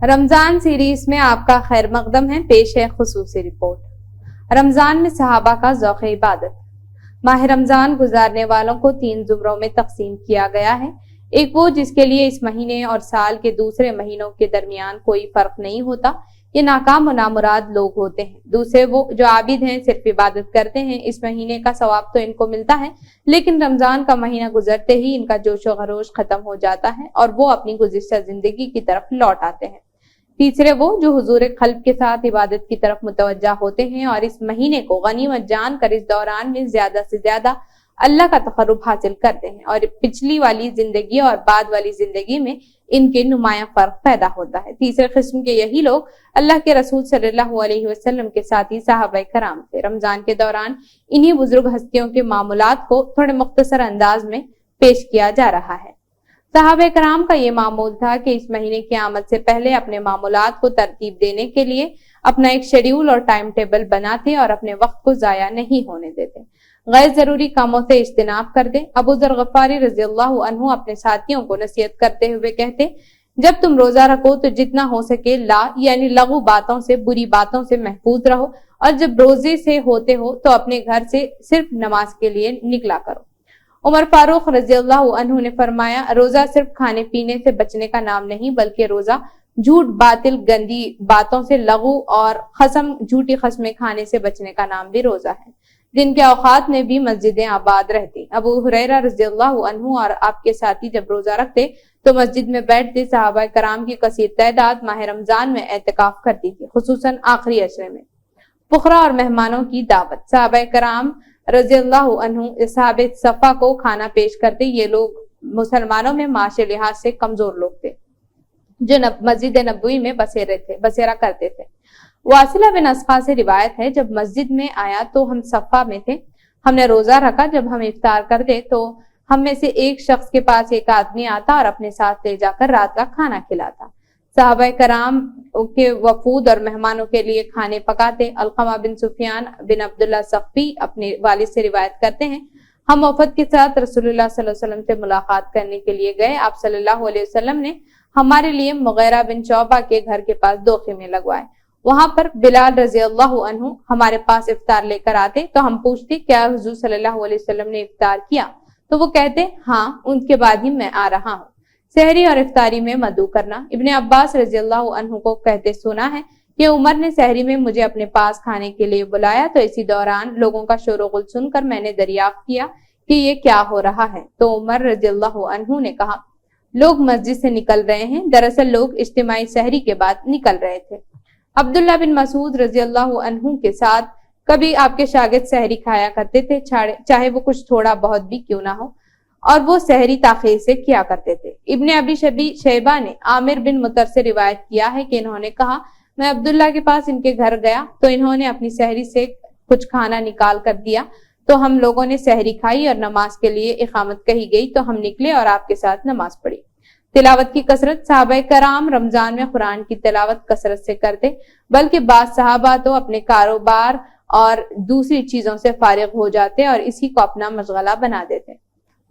رمضان series میں آپ کا خیر مقدم ہے، پیش ہے خصوصی رپورٹ۔ رمضان میں صحابہ کا ذوق عبادت۔ ماہ رمضان گزارنے والوں کو 3 زمروں میں تقسیم کیا گیا ہے۔ ایک وہ جس کے لیے اس مہینے اور سال کے دوسرے مہینوں کے درمیان کوئی فرق نہیں ہوتا، یہ ناکام و نامراد لوگ ہوتے ہیں۔ دوسرے وہ جو عابد ہیں، صرف عبادت کرتے ہیں، اس مہینے کا ثواب تو ان کو ملتا ہے، لیکن رمضان کا مہینہ گزرتے ہی ان کا جوش و خروش ختم ہو جاتا ہے اور وہ اپنی گزشتہ زندگی کی طرف لوٹ آتے ہیں۔ تیسرے وہ جو حضور قلب کے ساتھ عبادت کی طرف متوجہ ہوتے ہیں اور اس مہینے کو غنیمت جان کر اس دوران میں زیادہ سے زیادہ اللہ کا تقرب حاصل کرتے ہیں، اور پچھلی والی زندگی اور بعد والی زندگی میں ان کے نمایاں فرق پیدا ہوتا ہے۔ تیسرے قسم کے یہی لوگ اللہ کے رسول صلی اللہ علیہ وسلم کے ساتھی صحابہ کرام تھے۔ رمضان کے دوران انہی بزرگ ہستیوں کے معمولات کو تھوڑے مختصر انداز میں پیش کیا جا رہا ہے۔ صحابہ کرام کا یہ معمول تھا کہ اس مہینے کی آمد سے پہلے اپنے معمولات کو ترتیب دینے کے لیے اپنا ایک شیڈیول اور ٹائم ٹیبل بناتے اور اپنے وقت کو ضائع نہیں ہونے دیتے، غیر ضروری کاموں سے اجتناب کرتے۔ ابو ذر غفاری رضی اللہ عنہ اپنے ساتھیوں کو نصیحت کرتے ہوئے کہتے، جب تم روزہ رکھو تو جتنا ہو سکے یعنی لغو باتوں سے، بری باتوں سے محفوظ رہو، اور جب روزے سے ہوتے ہو تو اپنے گھر سے صرف نماز کے لیے نکلا کرو۔ عمر فاروق رضی اللہ عنہ نے فرمایا، روزہ صرف کھانے پینے سے بچنے کا نام نہیں، بلکہ روزہ جھوٹ، باطل، گندی باتوں سے، لغو اور جھوٹی قسمیں کھانے سے بچنے کا نام بھی روزہ ہے۔ دن کے اوقات میں بھی مسجدیں آباد رہتی۔ ابو ہریرہ رضی اللہ عنہ اور آپ کے ساتھی جب روزہ رکھتے تو مسجد میں بیٹھتے۔ صحابہ کرام کی کثیر تعداد ماہ رمضان میں اعتکاف کرتی تھی، خصوصاً آخری عشرے میں۔ فقراء اور مہمانوں کی دعوت۔ صحابہ کرام رضی اللہ عنہ اصحاب صفا کو کھانا پیش کرتے۔ یہ لوگ مسلمانوں میں معاشی لحاظ سے کمزور لوگ تھے جو مسجد نبوی میں بسیرا کرتے تھے۔ واصلہ بن اسقا سے روایت ہے، جب مسجد میں آیا تو ہم صفا میں تھے، ہم نے روزہ رکھا۔ جب ہم افطار کرتے تو ہم میں سے ایک شخص کے پاس ایک آدمی آتا اور اپنے ساتھ لے جا کر رات کا کھانا کھلاتا۔ صحابہ کرام کے وفود اور مہمانوں کے لیے کھانے پکاتے۔ علقمہ بن سفیان بن عبداللہ ثقفی اپنے والد سے روایت کرتے ہیں، ہم وفد کے ساتھ رسول اللہ صلی اللہ علیہ وسلم سے ملاقات کرنے کے لیے گئے۔ آپ صلی اللہ علیہ وسلم نے ہمارے لیے مغیرہ بن شعبہ کے گھر کے پاس 2 خیمے لگوائے۔ وہاں پر بلال رضی اللہ عنہ ہمارے پاس افطار لے کر آتے تو ہم پوچھتے، کیا حضور صلی اللہ علیہ وسلم نے افطار کیا؟ تو وہ کہتے، ہاں، ان کے بعد ہی میں آ رہا ہوں۔ سحری اور افطاری میں مدعو کرنا۔ ابن عباس رضی اللہ عنہ کو کہتے سنا ہے کہ عمر نے سحری میں مجھے اپنے پاس کھانے کے لیے بلایا، تو اسی دوران لوگوں کا شور و غل سن کر میں نے دریافت کیا کہ یہ کیا ہو رہا ہے۔ تو عمر رضی اللہ عنہ نے کہا، لوگ مسجد سے نکل رہے ہیں۔ دراصل لوگ اجتماعی سحری کے بعد نکل رہے تھے۔ عبداللہ بن مسعود رضی اللہ عنہ کے ساتھ کبھی آپ کے شاگرد سحری کھایا کرتے تھے، چاہے وہ کچھ تھوڑا بہت بھی کیوں نہ ہو، اور وہ سحری تاخیر سے کیا کرتے تھے۔ ابن ابی شیبہ نے عامر بن مطر سے روایت کیا ہے کہ انہوں نے کہا، میں عبداللہ کے پاس ان کے گھر گیا تو انہوں نے اپنی سحری سے کچھ کھانا نکال کر دیا، تو ہم لوگوں نے سحری کھائی اور نماز کے لیے اقامت کہی گئی تو ہم نکلے اور آپ کے ساتھ نماز پڑھی۔ تلاوت کی کثرت۔ صحابہ کرام رمضان میں قرآن کی تلاوت کثرت سے کرتے، بلکہ بعض صحابہ تو اپنے کاروبار اور دوسری چیزوں سے فارغ ہو جاتے اور اسی کو اپنا مشغلہ بنا دیتے۔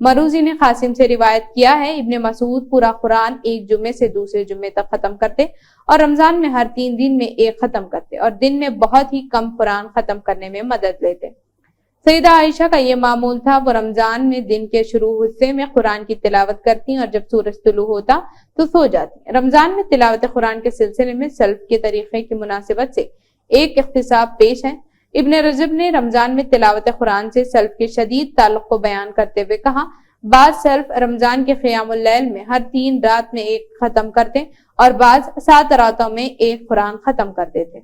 مروزی نے قاسم سے روایت کیا ہے، ابن مسعود پورا قرآن ایک جمعے سے دوسرے جمعے تک ختم کرتے اور رمضان میں ہر 3 دن میں ایک ختم کرتے، اور دن میں بہت ہی کم قرآن ختم کرنے میں مدد لیتے۔ سیدہ عائشہ کا یہ معمول تھا، وہ رمضان میں دن کے شروع حصے میں قرآن کی تلاوت کرتی اور جب سورج طلوع ہوتا تو سو جاتی۔ رمضان میں تلاوت قرآن کے سلسلے میں سلف کے طریقے کی مناسبت سے ایک اختصاص پیش ہے۔ ابن رجب نے رمضان میں تلاوت قرآن سے سلف کے شدید تعلق کو بیان کرتے ہوئے کہا، بعض سلف رمضان کے قیام اللیل میں ہر 3 رات میں ایک ختم کرتے اور بعض 7 راتوں میں ایک قرآن ختم کرتے تھے۔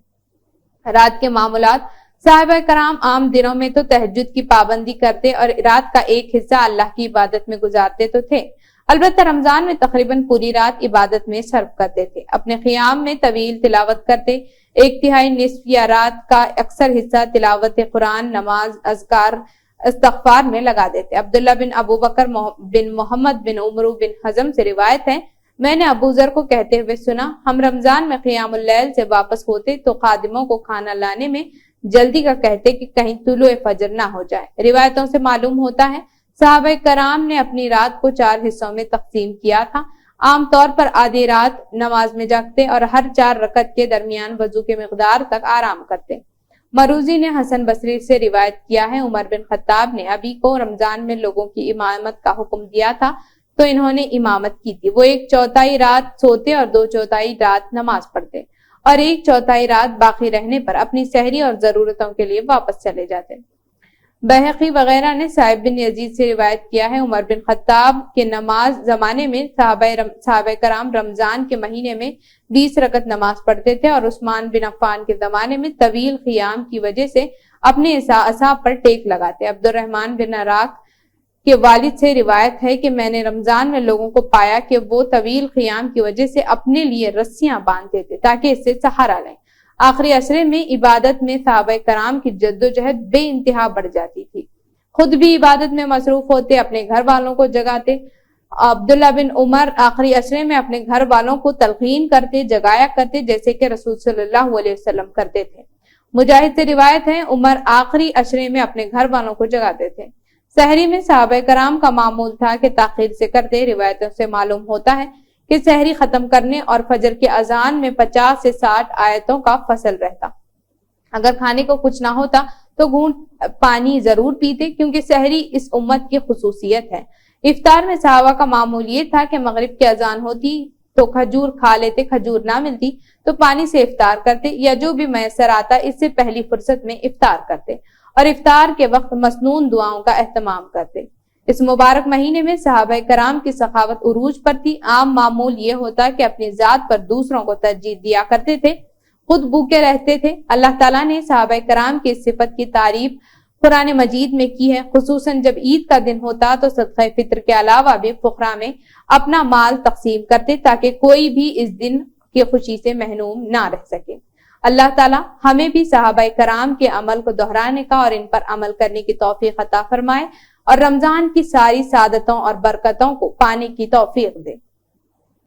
رات کے معمولات۔ صحابہ کرام عام دنوں میں تو تہجد کی پابندی کرتے اور رات کا ایک حصہ اللہ کی عبادت میں گزارتے تو تھے، البتہ رمضان میں تقریباً پوری رات عبادت میں صرف کرتے تھے۔ اپنے قیام میں طویل تلاوت کرتے، 1/3 نصف یا رات کا اکثر حصہ تلاوت قرآن، نماز، اذکار، استغفار میں لگا دیتے۔ عبداللہ بن ابو بکر بن محمد بن عمرو بن حزم سے روایت ہے، میں نے ابو ذر کو کہتے ہوئے سنا، ہم رمضان میں قیام اللیل سے واپس ہوتے تو خادموں کو کھانا لانے میں جلدی کا کہتے کہ کہیں طلوع فجر نہ ہو جائے۔ روایتوں سے معلوم ہوتا ہے صحابہ کرام نے اپنی رات کو 4 حصوں میں تقسیم کیا تھا۔ عام طور پر آدھی رات نماز میں جاگتے اور ہر 4 رکعت کے درمیان وضو کے مقدار تک آرام کرتے۔ مروزی نے حسن بصری سے روایت کیا ہے، عمر بن خطاب نے ابھی کو رمضان میں لوگوں کی امامت کا حکم دیا تھا تو انہوں نے امامت کی تھی۔ وہ 1/4 رات سوتے اور 2/4 رات نماز پڑھتے اور 1/4 رات باقی رہنے پر اپنی سحری اور ضرورتوں کے لیے واپس چلے جاتے۔ بہقی وغیرہ نے صاحب بن یزید سے روایت کیا ہے، عمر بن خطاب کے نماز زمانے میں صحابہ کرام رمضان کے مہینے میں 20 رکعت نماز پڑھتے تھے اور عثمان بن عفان کے زمانے میں طویل قیام کی وجہ سے اپنے اصحاب پر ٹیک لگاتے۔ عبد الرحمن بن عراق کے والد سے روایت ہے کہ میں نے رمضان میں لوگوں کو پایا کہ وہ طویل قیام کی وجہ سے اپنے لیے رسیاں باندھتے تھے تاکہ اس سے سہارا لیں۔ آخری عشرے میں عبادت میں صحابہ کرام کی جدوجہد بے انتہا بڑھ جاتی تھی، خود بھی عبادت میں مصروف ہوتے، اپنے گھر والوں کو جگاتے۔ عبداللہ بن عمر آخری عشرے میں اپنے گھر والوں کو تلقین کرتے، جگایا کرتے، جیسے کہ رسول صلی اللہ علیہ وسلم کرتے تھے۔ مجاہد سے روایت ہے، عمر آخری عشرے میں اپنے گھر والوں کو جگاتے تھے۔ سحری میں صحابہ کرام کا معمول تھا کہ تاخیر سے کرتے۔ روایتوں سے معلوم ہوتا ہے کہ سحری ختم کرنے اور فجر کی اذان میں 50 سے 60 آیتوں کا فصل رہتا۔ اگر کھانے کو کچھ نہ ہوتا تو گھونٹ پانی ضرور پیتے، کیونکہ سحری اس امت کی خصوصیت ہے۔ افطار میں صحابہ کا معمول یہ تھا کہ مغرب کی اذان ہوتی تو کھجور کھا لیتے، کھجور نہ ملتی تو پانی سے افطار کرتے یا جو بھی میسر آتا اس سے پہلی فرصت میں افطار کرتے اور افطار کے وقت مسنون دعاؤں کا اہتمام کرتے۔ اس مبارک مہینے میں صحابہ کرام کی سخاوت عروج پر تھی۔ عام معمول یہ ہوتا کہ اپنی ذات پر دوسروں کو ترجیح دیا کرتے تھے، خود بھوکے رہتے تھے۔ اللہ تعالیٰ نے صحابہ کرام کی اس صفت کی تعریف قرآن مجید میں کی ہے، خصوصاً جب عید کا دن ہوتا تو صدقہ فطر کے علاوہ بھی فقراء میں اپنا مال تقسیم کرتے تاکہ کوئی بھی اس دن کی خوشی سے محروم نہ رہ سکے۔ اللہ تعالیٰ ہمیں بھی صحابہ کرام کے عمل کو دہرانے کا اور ان پر عمل کرنے کی توفیق عطا فرمائے اور رمضان کی ساری سعادتوں اور برکتوں کو پانے کی توفیق دے۔